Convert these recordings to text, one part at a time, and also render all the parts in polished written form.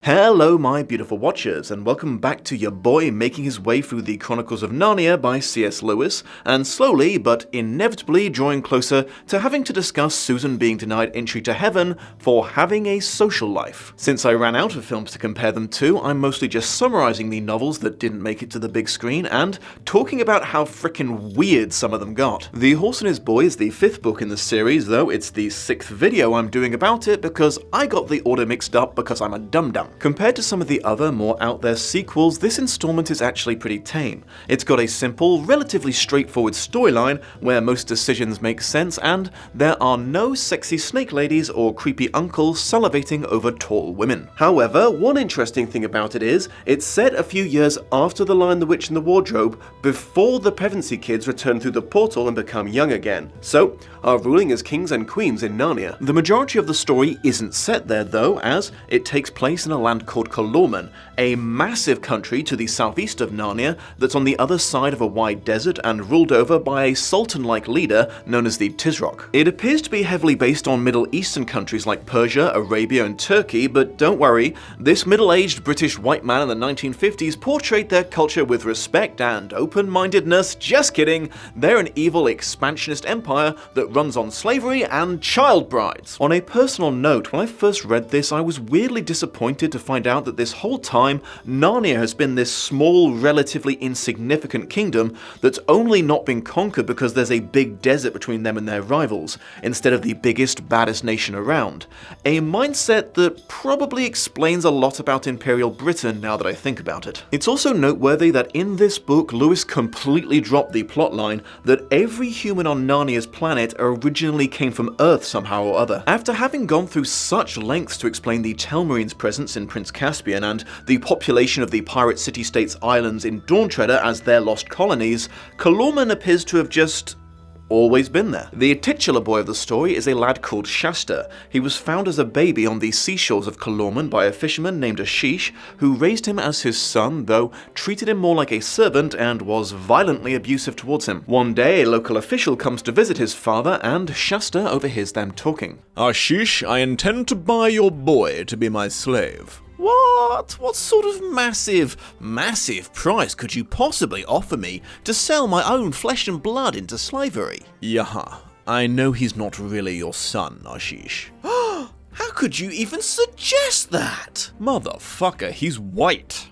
Hello my beautiful watchers, and welcome back to your boy making his way through the Chronicles of Narnia by C.S. Lewis, and slowly but inevitably drawing closer to having to discuss Susan being denied entry to heaven for having a social life. Since I ran out of films to compare them to, I'm mostly just summarizing the novels that didn't make it to the big screen and talking about how frickin' weird some of them got. The Horse and His Boy is the 5th book in the series, though it's the 6th video I'm doing about it because I got the order mixed up because I'm a dum-dum. Compared to some of the other, more out-there sequels, this installment is actually pretty tame. It's got a simple, relatively straightforward storyline where most decisions make sense, and there are no sexy snake ladies or creepy uncles salivating over tall women. However, one interesting thing about it is, it's set a few years after The Lion, the Witch and the Wardrobe, before the Pevensey kids return through the portal and become young again. So, are ruling as kings and queens in Narnia. The majority of the story isn't set there though, as it takes place in a land called Colorman, a massive country to the southeast of Narnia that's on the other side of a wide desert and ruled over by a sultan-like leader known as the Tisroc. It appears to be heavily based on Middle Eastern countries like Persia, Arabia and Turkey, but don't worry, this middle-aged British white man in the 1950s portrayed their culture with respect and open-mindedness. Just kidding, they're an evil expansionist empire that runs on slavery and child brides. On a personal note, when I first read this, I was weirdly disappointed to find out that this whole time, Narnia has been this small, relatively insignificant kingdom that's only not been conquered because there's a big desert between them and their rivals, instead of the biggest, baddest nation around. A mindset that probably explains a lot about Imperial Britain now that I think about it. It's also noteworthy that in this book, Lewis completely dropped the plotline that every human on Narnia's planet originally came from Earth somehow or other. After having gone through such lengths to explain the Telmarine's presence in Prince Caspian and the population of the pirate city-states islands in Dawntreader as their lost colonies, Colorman appears to have just always been there. The titular boy of the story is a lad called Shasta. He was found as a baby on the seashores of Colorman by a fisherman named Ashish, who raised him as his son, though treated him more like a servant and was violently abusive towards him. One day, a local official comes to visit his father, and Shasta overhears them talking. Ashish, I intend to buy your boy to be my slave. What? What sort of massive price could you possibly offer me to sell my own flesh and blood into slavery? Yaha, I know he's not really your son, Ashish. How could you even suggest that? Motherfucker, he's white.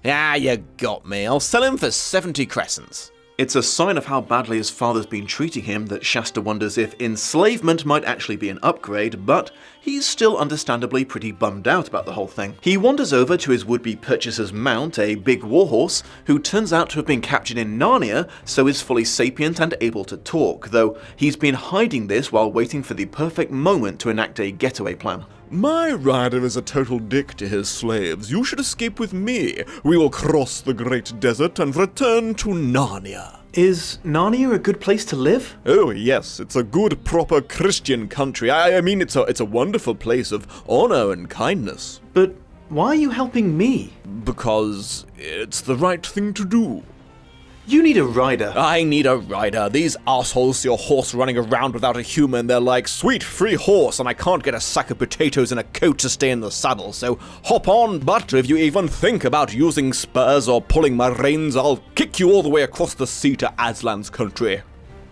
Ah, you got me. I'll sell him for 70 crescents. It's a sign of how badly his father's been treating him that Shasta wonders if enslavement might actually be an upgrade, but he's still understandably pretty bummed out about the whole thing. He wanders over to his would-be purchaser's mount, a big warhorse, who turns out to have been captured in Narnia, so is fully sapient and able to talk, though he's been hiding this while waiting for the perfect moment to enact a getaway plan. My rider is a total dick to his slaves. You should escape with me. We will cross the great desert and return to Narnia. Is Narnia a good place to live? Oh yes, it's a good, proper Christian country. I mean, it's a wonderful place of honor and kindness. But why are you helping me? Because it's the right thing to do. You need a rider. I need a rider. These assholes see a horse running around without a human. They're like, sweet free horse, and I can't get a sack of potatoes and a coat to stay in the saddle, so hop on. But if you even think about using spurs or pulling my reins, I'll kick you all the way across the sea to Aslan's country.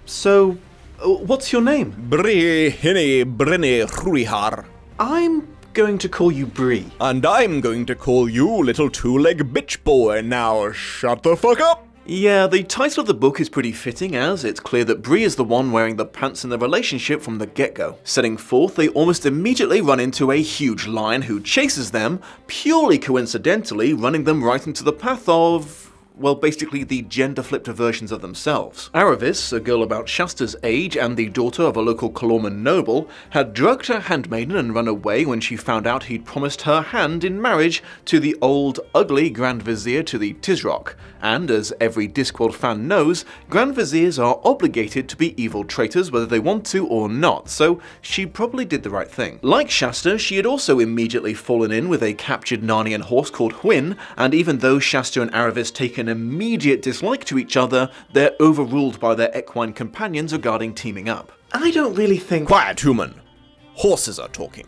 So, what's your name? Bree Hinny Brinny Ruihar. I'm going to call you Bree. And I'm going to call you little two-leg bitch boy. Now shut the fuck up. Yeah, the title of the book is pretty fitting, as it's clear that Bree is the one wearing the pants in the relationship from the get-go. Setting forth, they almost immediately run into a huge lion who chases them, purely coincidentally running them right into the path of, well, basically the gender-flipped versions of themselves. Aravis, a girl about Shasta's age and the daughter of a local Colorman noble, had drugged her handmaiden and run away when she found out he'd promised her hand in marriage to the old, ugly Grand Vizier to the Tisroc. And as every Discworld fan knows, Grand Viziers are obligated to be evil traitors whether they want to or not, so she probably did the right thing. Like Shasta, she had also immediately fallen in with a captured Narnian horse called Hwyn, and even though Shasta and Aravis take an immediate dislike to each other, they're overruled by their equine companions regarding teaming up. I don't really think— Quiet, human. Horses are talking.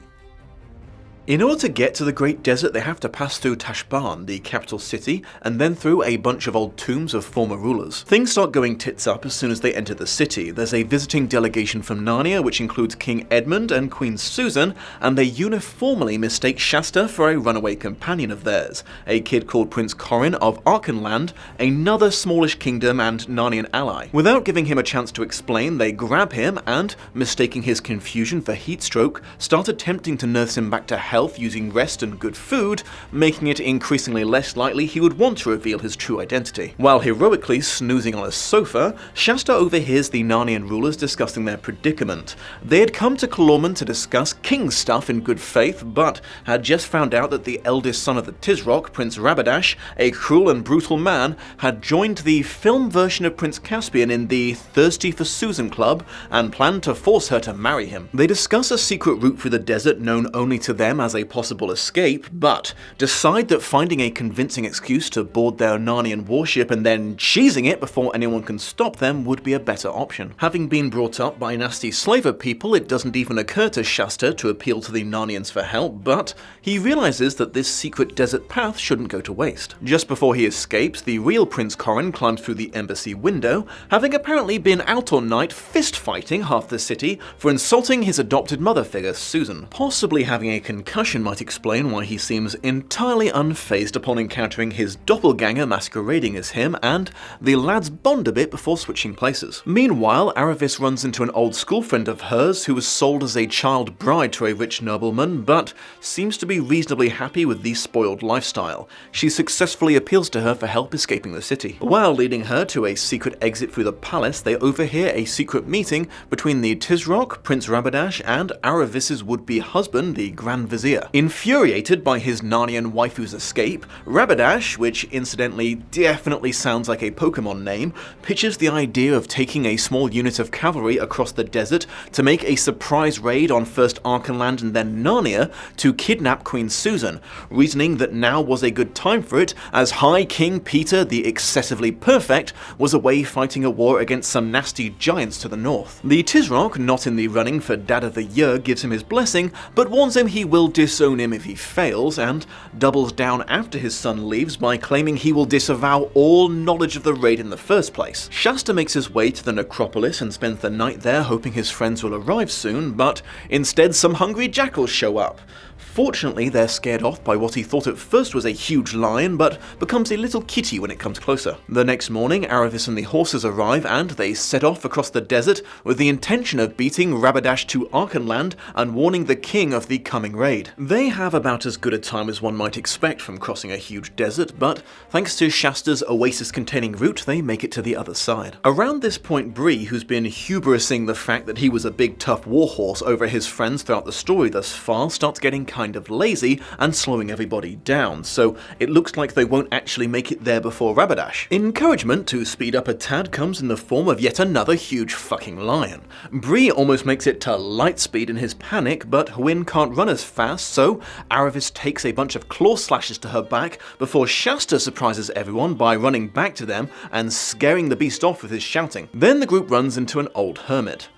In order to get to the Great Desert, they have to pass through Tashbaan, the capital city, and then through a bunch of old tombs of former rulers. Things start going tits up as soon as they enter the city. There's a visiting delegation from Narnia, which includes King Edmund and Queen Susan, and they uniformly mistake Shasta for a runaway companion of theirs, a kid called Prince Corin of Archenland, another smallish kingdom and Narnian ally. Without giving him a chance to explain, they grab him and, mistaking his confusion for heat stroke, start attempting to nurse him back to health using rest and good food, making it increasingly less likely he would want to reveal his true identity. While heroically snoozing on a sofa, Shasta overhears the Narnian rulers discussing their predicament. They had come to Calormen to discuss king stuff in good faith, but had just found out that the eldest son of the Tisroc, Prince Rabadash, a cruel and brutal man, had joined the film version of Prince Caspian in the Thirsty for Susan Club and planned to force her to marry him. They discuss a secret route through the desert known only to them as a possible escape, but decide that finding a convincing excuse to board their Narnian warship and then cheesing it before anyone can stop them would be a better option. Having been brought up by nasty slaver people, it doesn't even occur to Shasta to appeal to the Narnians for help, but he realizes that this secret desert path shouldn't go to waste. Just before he escapes, the real Prince Corin climbs through the embassy window, having apparently been out all night fist-fighting half the city for insulting his adopted mother figure, Susan. Possibly having a concussion might explain why he seems entirely unfazed upon encountering his doppelganger masquerading as him, and the lads bond a bit before switching places. Meanwhile, Aravis runs into an old school friend of hers who was sold as a child bride to a rich nobleman, but seems to be reasonably happy with the spoiled lifestyle. She successfully appeals to her for help escaping the city. While leading her to a secret exit through the palace, they overhear a secret meeting between the Tisroc, Prince Rabadash, and Aravis's would-be husband, the Grand Vizier. Infuriated by his Narnian waifu's escape, Rabadash, which incidentally definitely sounds like a Pokemon name, pitches the idea of taking a small unit of cavalry across the desert to make a surprise raid on first Archenland and then Narnia to kidnap Queen Susan, reasoning that now was a good time for it as High King Peter the Excessively Perfect was away fighting a war against some nasty giants to the north. The Tisroc, not in the running for Dad of the Year, gives him his blessing, but warns him he will disown him if he fails, and doubles down after his son leaves by claiming he will disavow all knowledge of the raid in the first place. Shasta makes his way to the necropolis and spends the night there hoping his friends will arrive soon, but instead some hungry jackals show up. Fortunately, they're scared off by what he thought at first was a huge lion, but becomes a little kitty when it comes closer. The next morning, Aravis and the horses arrive, and they set off across the desert with the intention of beating Rabadash to Archenland and warning the king of the coming raid. They have about as good a time as one might expect from crossing a huge desert, but thanks to Shasta's oasis-containing route, they make it to the other side. Around this point, Bree, who's been hubrising the fact that he was a big tough warhorse over his friends throughout the story thus far, starts getting kind of lazy and slowing everybody down, so it looks like they won't actually make it there before Rabadash. Encouragement to speed up a tad comes in the form of yet another huge fucking lion. Bree almost makes it to light speed in his panic, but Hwyn can't run as fast, so Aravis takes a bunch of claw slashes to her back before Shasta surprises everyone by running back to them and scaring the beast off with his shouting. Then the group runs into an old hermit.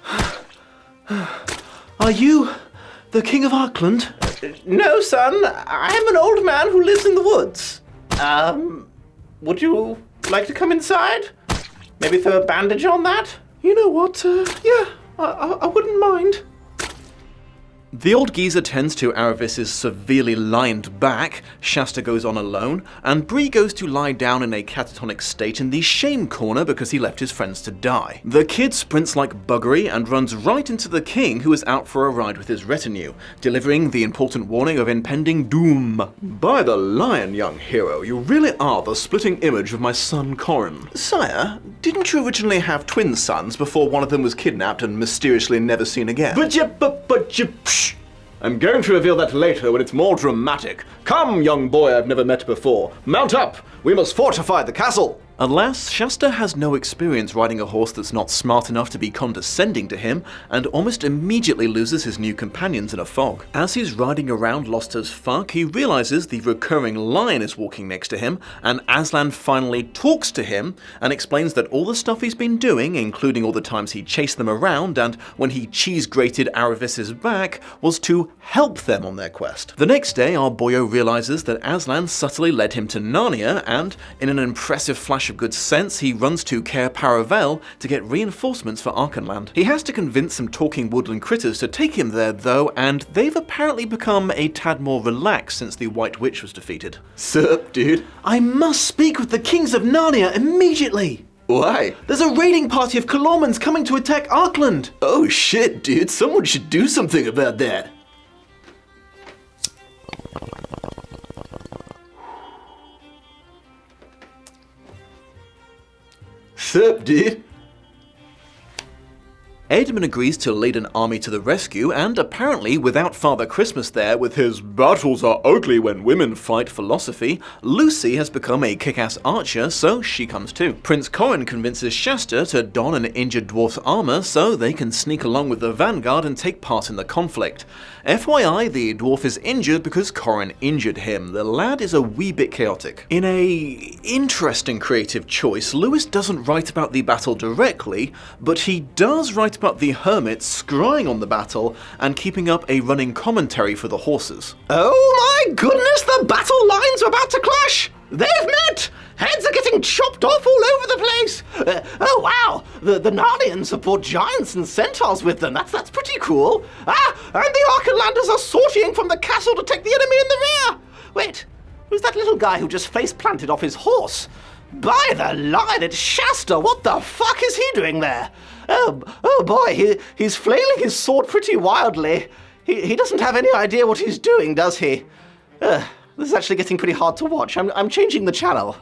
Are you the King of Arkland? No, son, I am an old man who lives in the woods. Would you like to come inside? Maybe throw a bandage on that? You know what, yeah, I wouldn't mind. The old geezer tends to Aravis's severely lined back, Shasta goes on alone, and Bree goes to lie down in a catatonic state in the shame corner because he left his friends to die. The kid sprints like buggery and runs right into the king, who is out for a ride with his retinue, delivering the important warning of impending doom. By the lion, young hero, you really are the splitting image of my son Corin. Sire, didn't you originally have twin sons before one of them was kidnapped and mysteriously never seen again? I'm going to reveal that later when it's more dramatic. Come, young boy I've never met before. Mount up! We must fortify the castle! Alas, Shasta has no experience riding a horse that's not smart enough to be condescending to him, and almost immediately loses his new companions in a fog. As he's riding around lost as fuck, he realizes the recurring lion is walking next to him, and Aslan finally talks to him and explains that all the stuff he's been doing, including all the times he chased them around and when he cheese-grated Aravis's back, was to help them on their quest. The next day, our boyo realizes that Aslan subtly led him to Narnia, and in an impressive flash of good sense, he runs to Caer Paravel to get reinforcements for Archenland. He has to convince some talking woodland critters to take him there though, and they've apparently become a tad more relaxed since the White Witch was defeated. Sup, dude? I must speak with the kings of Narnia immediately! Why? There's a raiding party of Calormans coming to attack Arkland! Oh shit, dude, someone should do something about that. Sup, dude? Edmund agrees to lead an army to the rescue, and apparently without Father Christmas there with his "battles are ugly when women fight" philosophy, Lucy has become a kick-ass archer, so she comes too. Prince Corin convinces Shasta to don an injured dwarf's armor so they can sneak along with the vanguard and take part in the conflict. FYI, the dwarf is injured because Corin injured him. The lad is a wee bit chaotic. In a interesting creative choice, Lewis doesn't write about the battle directly, but he does write about the hermits scrying on the battle and keeping up a running commentary for the horses. Oh my goodness, the battle lines are about to clash! They've met! Heads are getting chopped off all over the place! Oh wow, the Narnians have brought giants and centaurs with them. That's pretty cool. Ah, and the Archenlanders are sortying from the castle to take the enemy in the rear! Wait, who's that little guy who just face-planted off his horse? By the line, it's Shasta! What the fuck is he doing there? Oh boy, he's flailing his sword pretty wildly. He doesn't have any idea what he's doing, does he? This is actually getting pretty hard to watch. I'm changing the channel.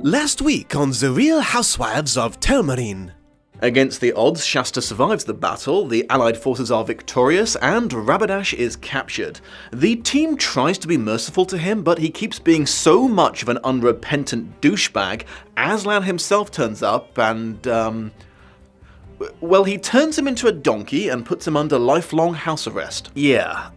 Last week on The Real Housewives of Telmarine. Against the odds, Shasta survives the battle, the allied forces are victorious, and Rabadash is captured. The team tries to be merciful to him, but he keeps being so much of an unrepentant douchebag. Aslan himself turns up and, well, he turns him into a donkey and puts him under lifelong house arrest. Yeah,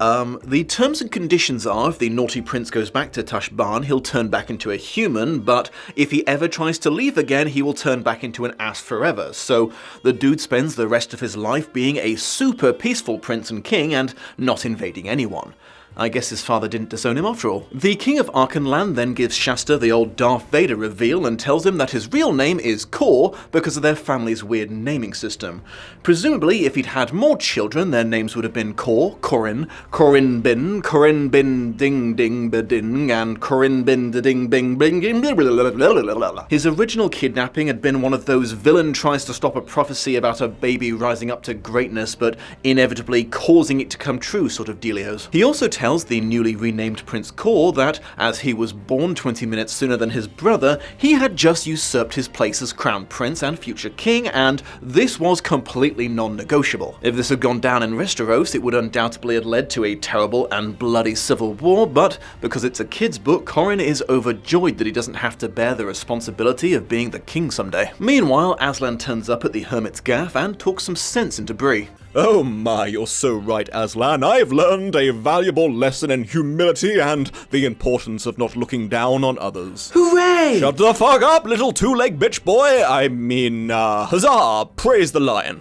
the terms and conditions are if the naughty prince goes back to Tashbaan, he'll turn back into a human, but if he ever tries to leave again, he will turn back into an ass forever. So the dude spends the rest of his life being a super peaceful prince and king and not invading anyone. I guess his father didn't disown him after all. The king of Archenland then gives Shasta the old Darth Vader reveal and tells him that his real name is Kor because of their family's weird naming system. Presumably, if he'd had more children, their names would have been Kor, Corin, Corin Bin Ding Ding Beding, and Corin Bin Ding Bing Bing. His original kidnapping had been one of those villain tries to stop a prophecy about a baby rising up to greatness, but inevitably causing it to come true sort of dealios. He also tells the newly renamed Prince Kor that, as he was born 20 minutes sooner than his brother, he had just usurped his place as crown prince and future king, and this was completely non-negotiable. If this had gone down in Westeros, it would undoubtedly have led to a terrible and bloody civil war, but because it's a kid's book, Corin is overjoyed that he doesn't have to bear the responsibility of being the king someday. Meanwhile, Aslan turns up at the Hermit's Gaff and talks some sense into Bree. Oh my, you're so right, Aslan. I've learned a valuable lesson in humility and the importance of not looking down on others. Hooray! Shut the fuck up, little two-leg bitch boy. I mean, huzzah! Praise the lion.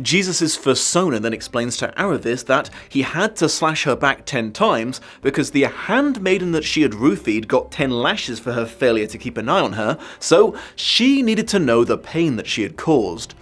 Jesus' fursona then explains to Aravis that he had to slash her back 10 times because the handmaiden that she had roofied got 10 lashes for her failure to keep an eye on her, so she needed to know the pain that she had caused.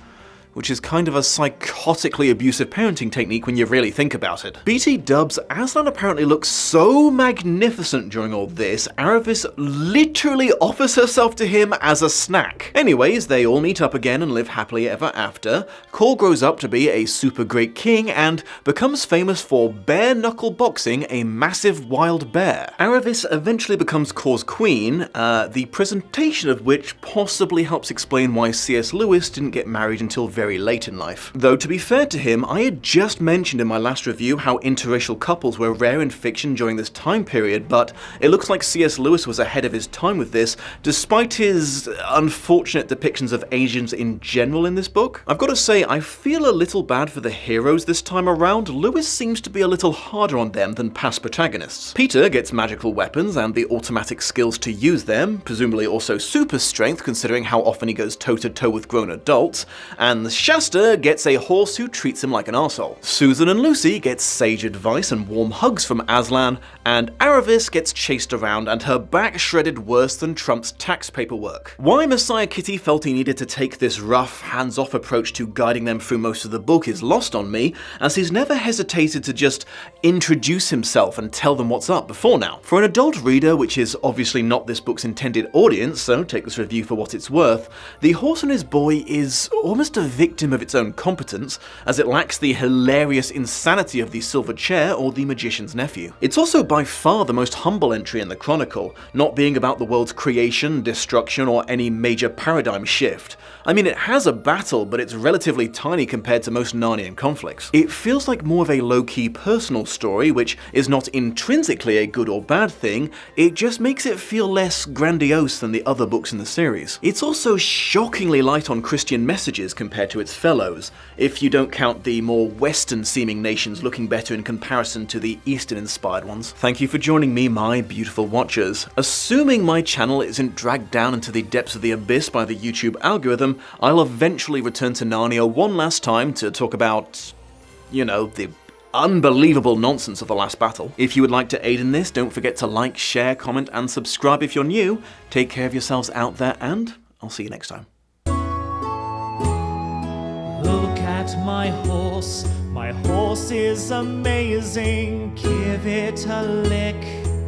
Which is kind of a psychotically abusive parenting technique when you really think about it. BT dubs, Aslan apparently looks so magnificent during all this, Aravis literally offers herself to him as a snack. Anyways, they all meet up again and live happily ever after. Kor grows up to be a super great king and becomes famous for bare-knuckle boxing a massive wild bear. Aravis eventually becomes Kor's queen, the presentation of which possibly helps explain why C.S. Lewis didn't get married until very very late in life. Though to be fair to him, I had just mentioned in my last review how interracial couples were rare in fiction during this time period, but it looks like C.S. Lewis was ahead of his time with this, despite his unfortunate depictions of Asians in general in this book. I've got to say, I feel a little bad for the heroes this time around. Lewis seems to be a little harder on them than past protagonists. Peter gets magical weapons and the automatic skills to use them, presumably also super strength considering how often he goes toe-to-toe with grown adults, and Shasta gets a horse who treats him like an arsehole. Susan and Lucy get sage advice and warm hugs from Aslan, and Aravis gets chased around and her back shredded worse than Trump's tax paperwork. Why Messiah Kitty felt he needed to take this rough, hands-off approach to guiding them through most of the book is lost on me, as he's never hesitated to just introduce himself and tell them what's up before now. For an adult reader, which is obviously not this book's intended audience, so take this review for what it's worth, The Horse and His Boy is almost a victim of its own competence, as it lacks the hilarious insanity of the Silver Chair or the Magician's Nephew. It's also by far the most humble entry in the Chronicle, not being about the world's creation, destruction, or any major paradigm shift. I mean, it has a battle, but it's relatively tiny compared to most Narnian conflicts. It feels like more of a low-key personal story, which is not intrinsically a good or bad thing, it just makes it feel less grandiose than the other books in the series. It's also shockingly light on Christian messages compared to its fellows, if you don't count the more Western-seeming nations looking better in comparison to the Eastern-inspired ones. Thank you for joining me, my beautiful watchers. Assuming my channel isn't dragged down into the depths of the abyss by the YouTube algorithm, I'll eventually return to Narnia one last time to talk about, you know, the unbelievable nonsense of the last battle. If you would like to aid in this, don't forget to like, share, comment, and subscribe if you're new. Take care of yourselves out there, and I'll see you next time. Look at my horse is amazing. Give it a lick,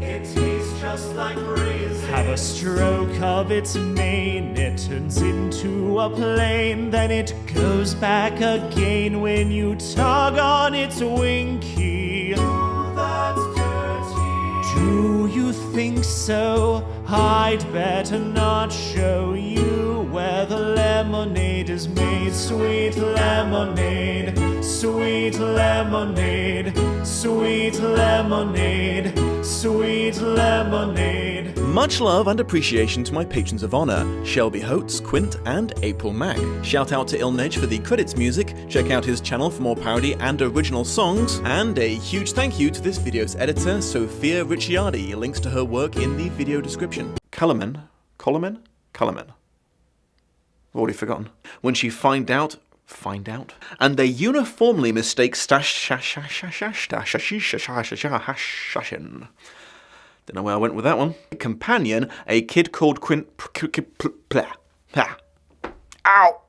it tastes just like raisin. Have a stroke of its mane, it turns into a plane. Then it goes back again when you tug on its winky. Oh, that's dirty. Do you think so? I'd better not show you where the lemonade is made. Sweet lemonade, sweet lemonade, sweet lemonade, sweet lemonade. Much love and appreciation to my patrons of honor, Shelby Holtz, Quint, and April Mack. Shout out to Ilnej for the credits music, check out his channel for more parody and original songs, and a huge thank you to this video's editor, Sophia Ricciardi. Links to her work in the video description. Culliman? I've already forgotten. When she find out, and they uniformly mistake Don't know where I went with that one. Companion, a kid called Quint. Ow!